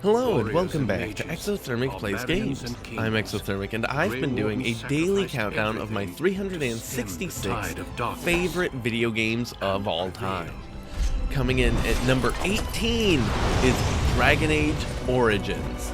Hello and welcome back to Exothermic Plays Games. I'm Exothermic and I've been doing a daily countdown of my 366 favorite video games of all time. Coming in at number 18 is Dragon Age Origins.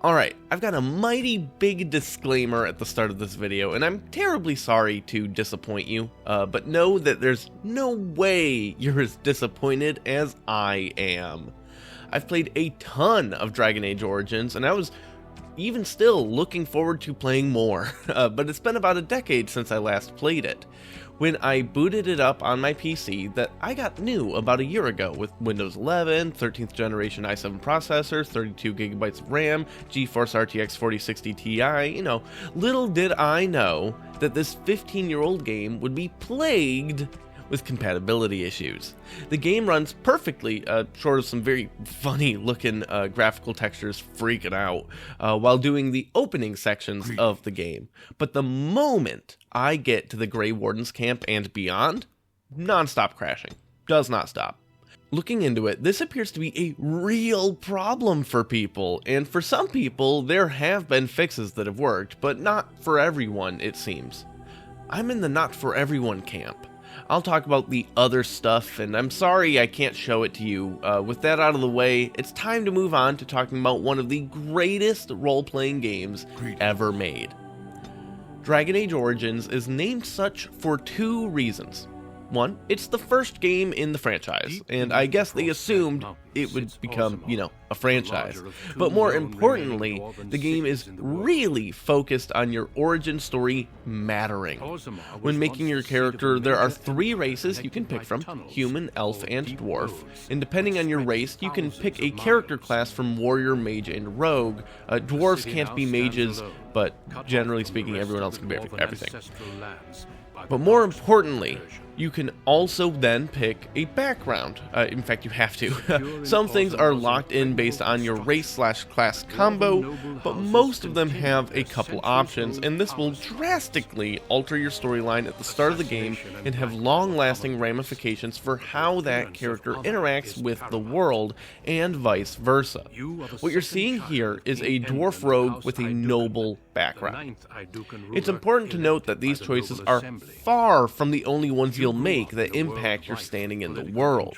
Alright, I've got a mighty big disclaimer at the start of this video, and I'm terribly sorry to disappoint you, but know that there's no way you're as disappointed as I am. I've played a ton of Dragon Age Origins, and I was even still looking forward to playing more, but it's been about a decade since I last played it. When I booted it up on my PC that I got new about a year ago with Windows 11, 13th generation i7 processor, 32GB of RAM, GeForce RTX 4060 Ti, little did I know that this 15-year-old game would be plagued with compatibility issues. The game runs perfectly, short of some very funny looking graphical textures freaking out, while doing the opening sections of the game. But the moment I get to the Grey Warden's camp and beyond, non-stop crashing. Does not stop. Looking into it, this appears to be a real problem for people, and for some people there have been fixes that have worked, but not for everyone, it seems. I'm in the not for everyone camp. I'll talk about the other stuff, and I'm sorry I can't show it to you. With that out of the way, it's time to move on to talking about one of the greatest role-playing games ever made. Dragon Age Origins is named such for two reasons. One, it's the first game in the franchise, and I guess they assumed it would become, a franchise. But more importantly, the game is really focused on your origin story mattering. When making your character, there are three races you can pick from: human, elf, and dwarf. And depending on your race, you can pick a character class from warrior, mage, and rogue. Dwarves can't be mages, but generally speaking, everyone else can be everything. But more importantly, you can also then pick a background. In fact, you have to. Some things are locked in based on your race/class combo, but most of them have a couple options, and this will drastically alter your storyline at the start of the game and have long-lasting ramifications for how that character interacts with the world, and vice versa. What you're seeing here is a dwarf rogue with a noble background. It's important to note that these choices are far from the only ones you'll make that impact your standing in the world.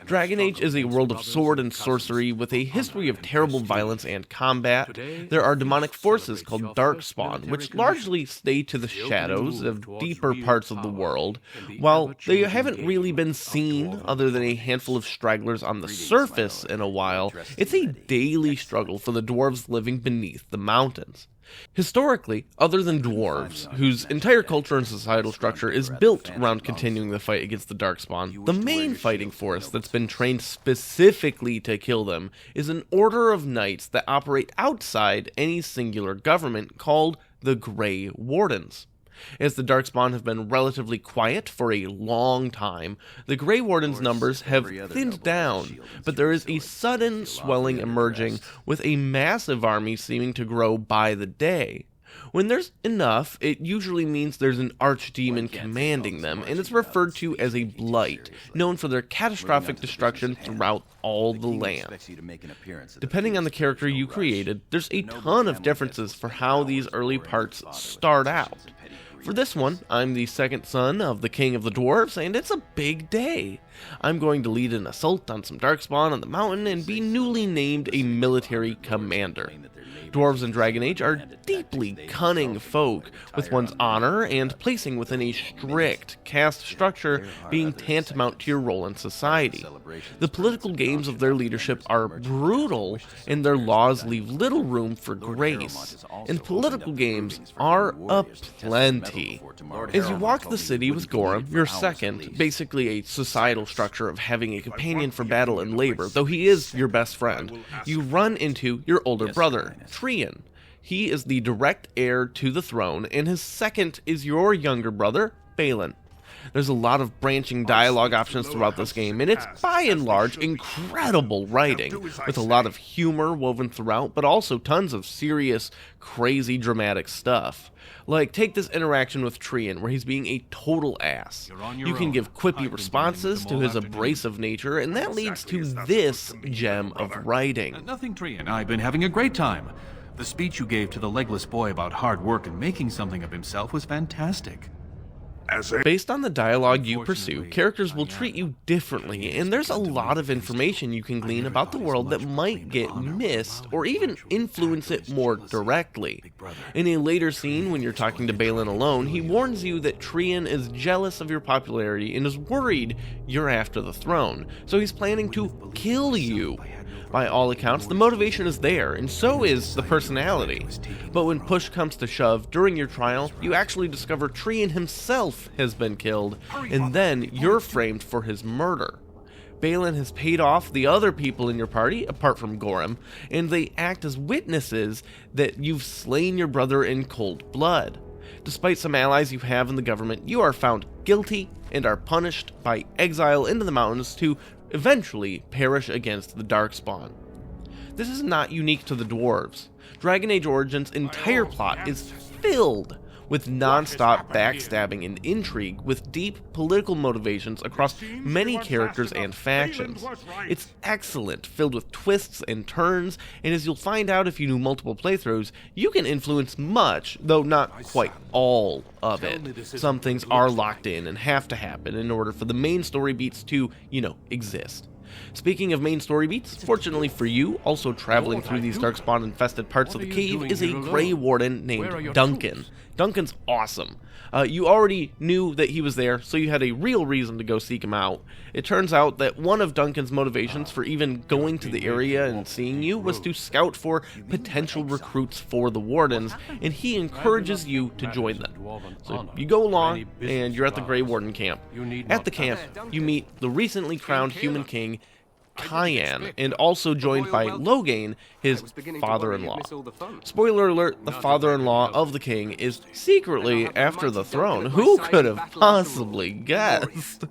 Dragon Age is a world of sword and sorcery with a history of terrible violence and combat. There are demonic forces called Darkspawn, which largely stay to the shadows of deeper parts of the world. While they haven't really been seen other than a handful of stragglers on the surface in a while, it's a daily struggle for the dwarves living beneath the mountains. Historically, other than dwarves, whose entire culture and societal structure is built around continuing the fight against the Darkspawn, the main fighting force that's been trained specifically to kill them is an order of knights that operate outside any singular government called the Grey Wardens. As the Darkspawn have been relatively quiet for a long time, the Grey Warden's numbers have thinned down, but there is a sudden swelling emerging, with a massive army seeming to grow by the day. When there's enough, it usually means there's an archdemon commanding them, and it's referred to as a blight, known for their catastrophic destruction throughout all the land. Depending on the character you created, there's a ton of differences for how these early parts start out. For this one, I'm the second son of the King of the Dwarves, and it's a big day. I'm going to lead an assault on some Darkspawn on the mountain and be newly named a military commander. Dwarves in Dragon Age are deeply cunning folk, with one's honor and placing within a strict caste structure being tantamount to your role in society. The political games of their leadership are brutal, and their laws leave little room for grace. And political games are aplenty. As you walk the city with Gorham, your second, basically a societal structure of having a companion for battle and labor, though he is your best friend, you run into your older brother, Trian. He is the direct heir to the throne, and his second is your younger brother, Balin. There's a lot of branching dialogue options throughout this game, and it's by and large incredible writing, with a lot of humor woven throughout, but also tons of serious, crazy, dramatic stuff. Like, take this interaction with Trian, where he's being a total ass. You can give quippy responses to his abrasive nature, and that leads to this gem of writing. Nothing, Trian. I've been having a great time. The speech you gave to the legless boy about hard work and making something of himself was fantastic. Based on the dialogue you pursue, characters will treat you differently, and there's a lot of information you can glean about the world that might get missed or even influence it more directly. In a later scene, when you're talking to Balin alone, he warns you that Trian is jealous of your popularity and is worried you're after the throne, so he's planning to kill you. By all accounts, the motivation is there, and so is the personality. But when push comes to shove, during your trial, you actually discover Trian himself has been killed, and then you're framed for his murder. Balin has paid off the other people in your party, apart from Gorham, and they act as witnesses that you've slain your brother in cold blood. Despite some allies you have in the government, you are found guilty and are punished by exile into the mountains to eventually perish against the Darkspawn. This is not unique to the dwarves. Dragon Age Origins' entire plot is filled with non-stop backstabbing and intrigue with deep political motivations across many characters and factions. It's excellent, filled with twists and turns, and as you'll find out if you do multiple playthroughs, you can influence much, though not quite all of it. Some things are locked in and have to happen in order for the main story beats to, exist. Speaking of main story beats, fortunately for you, also traveling through these Darkspawn-infested parts of the cave is a Grey Warden named Duncan. Duncan's awesome. You already knew that he was there, so you had a real reason to go seek him out. It turns out that one of Duncan's motivations for even going to the area and seeing you was to scout for potential recruits for the Wardens, and he encourages you to join them. So you go along, and you're at the Grey Warden camp. At the camp, you meet the recently crowned human king, Cayenne, and also joined by Loghain, his father-in-law. Spoiler alert, the father-in-law of the king is secretly after the throne. Who could have possibly guessed?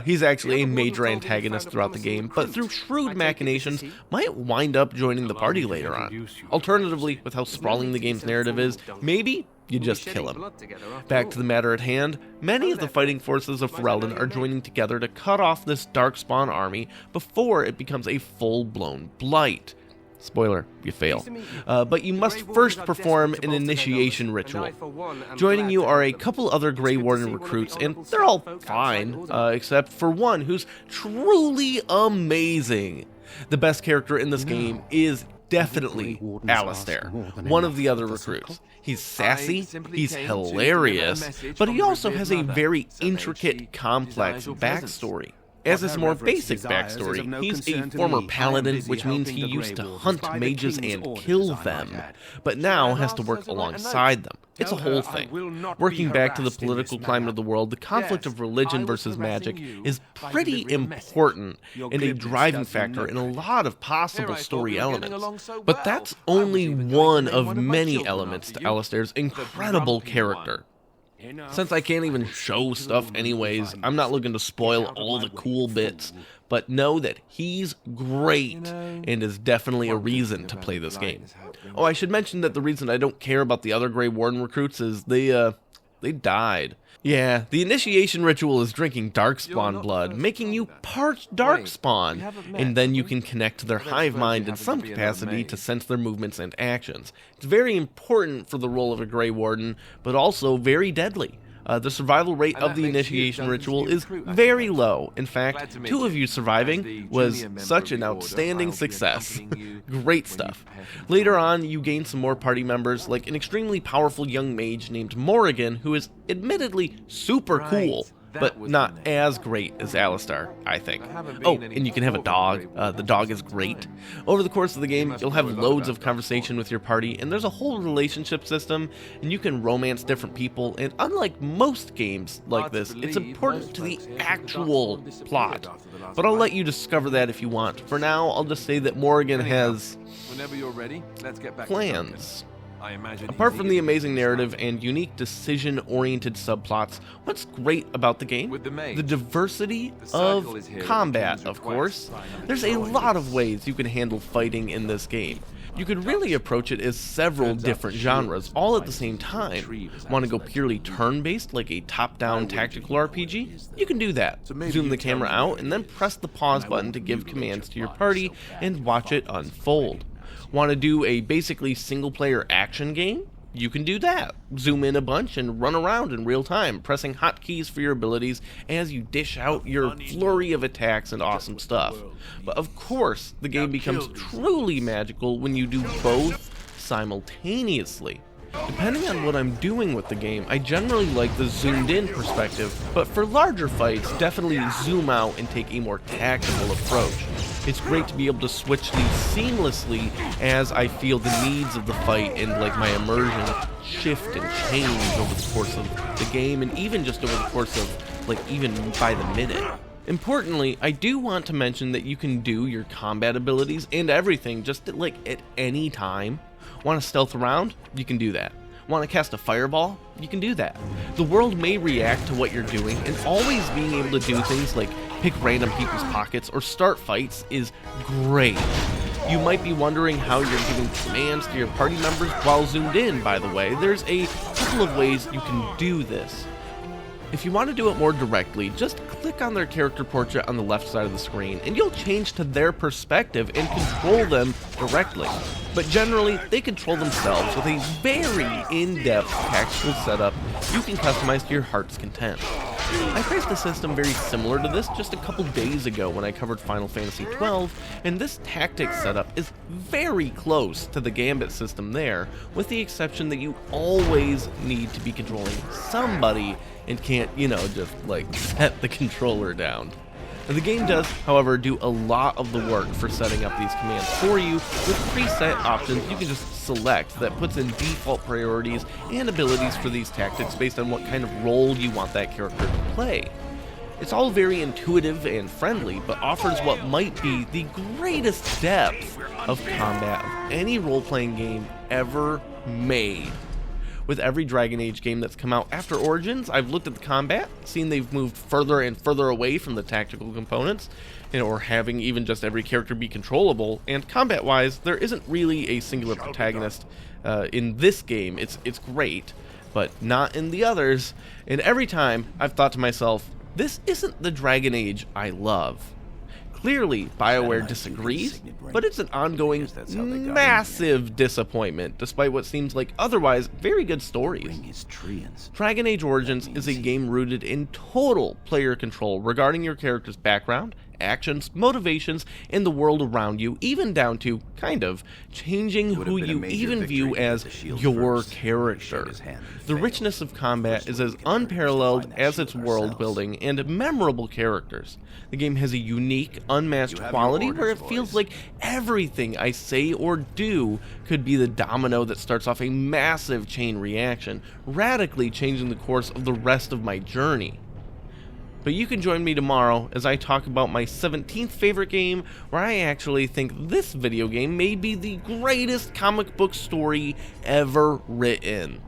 He's actually a major antagonist throughout the game, but through shrewd machinations, might wind up joining the party later on. Alternatively, with how sprawling the game's narrative is, maybe you just kill him. Back to the matter at hand, many of the fighting forces of Ferelden are joining together to cut off this Darkspawn army before it becomes a full-blown blight. Spoiler, you fail. But you must first perform an initiation ritual. Joining you are a couple other Grey Warden recruits, and they're all fine, except for one who's truly amazing. The best character in this game is definitely Alistair, one of the other recruits. He's sassy, he's hilarious, but he also has a very intricate, complex backstory. As his more basic backstory, he's a former paladin, which means he used to hunt mages and kill them, but now has to work alongside them. It's a whole thing. Working back to the political climate of the world, the conflict of religion versus magic is pretty important and a driving factor in a lot of possible story elements. But that's only one of many elements to Alistair's incredible character. Since I can't even show stuff anyways, I'm not looking to spoil all the cool bits, but know that he's great and is definitely a reason to play this game. Oh, I should mention that the reason I don't care about the other Grey Warden recruits is they died. Yeah, the initiation ritual is drinking Darkspawn blood, making you part Darkspawn, and then you can connect to their hive mind in some capacity to sense their movements and actions. It's very important for the role of a Grey Warden, but also very deadly. The survival rate of the initiation ritual is very low. In fact, 2 of you surviving was such an outstanding success. Great stuff. Later on, you gain some more party members, like an extremely powerful young mage named Morrigan, who is admittedly super cool, but not as great as Alistair, I think. Oh, and you can have a dog. The dog is great. Over the course of the game, you'll have loads of conversation with your party, and there's a whole relationship system, and you can romance different people, and unlike most games like this, it's important to the actual plot. But I'll let you discover that if you want. For now, I'll just say that Morrigan has plans. Apart from the amazing narrative and unique decision-oriented subplots, what's great about the game? The diversity of combat, of course. There's a lot of ways you can handle fighting in this game. You could really approach it as several different genres, all at the same time. Want to go purely turn-based, like a top-down tactical RPG? You can do that. Zoom the camera out and then press the pause button to give commands to your party and watch it unfold. Want to do a basically single-player action game? You can do that. Zoom in a bunch and run around in real time, pressing hotkeys for your abilities as you dish out your flurry of attacks and awesome stuff. But of course, the game becomes truly magical when you do both simultaneously. Depending on what I'm doing with the game, I generally like the zoomed in perspective, but for larger fights, definitely zoom out and take a more tactical approach. It's great to be able to switch these seamlessly as I feel the needs of the fight and like my immersion shift and change over the course of the game and even just over the course of like even by the minute. Importantly, I do want to mention that you can do your combat abilities and everything just at any time. Want to stealth around? You can do that. Want to cast a fireball? You can do that. The world may react to what you're doing, and always being able to do things like pick random people's pockets or start fights is great. You might be wondering how you're giving commands to your party members while zoomed in, by the way. There's a couple of ways you can do this. If you want to do it more directly, just click on their character portrait on the left side of the screen, and you'll change to their perspective and control them directly. But generally, they control themselves with a very in-depth tactical setup you can customize to your heart's content. I faced a system very similar to this just a couple days ago when I covered Final Fantasy XII, and this tactics setup is very close to the Gambit system there, with the exception that you always need to be controlling somebody and can't, just like set the controller down. The game does, however, do a lot of the work for setting up these commands for you with preset options you can just select that puts in default priorities and abilities for these tactics based on what kind of role you want that character to play. It's all very intuitive and friendly, but offers what might be the greatest depth of combat of any role-playing game ever made. With every Dragon Age game that's come out after Origins, I've looked at the combat, seen they've moved further and further away from the tactical components, or having even just every character be controllable, and combat-wise, there isn't really a singular protagonist in this game. It's great, but not in the others, and every time I've thought to myself, this isn't the Dragon Age I love. Clearly, BioWare disagrees, but it's an ongoing, massive disappointment, despite what seems like otherwise very good stories. Dragon Age Origins is a game rooted in total player control regarding your character's background, actions, motivations, and the world around you, even down to, changing who you even view as your character. The richness of combat is as unparalleled as its world building and memorable characters. The game has a unique, unmatched quality where it feels like everything I say or do could be the domino that starts off a massive chain reaction, radically changing the course of the rest of my journey. But you can join me tomorrow as I talk about my 17th favorite game, where I actually think this video game may be the greatest comic book story ever written.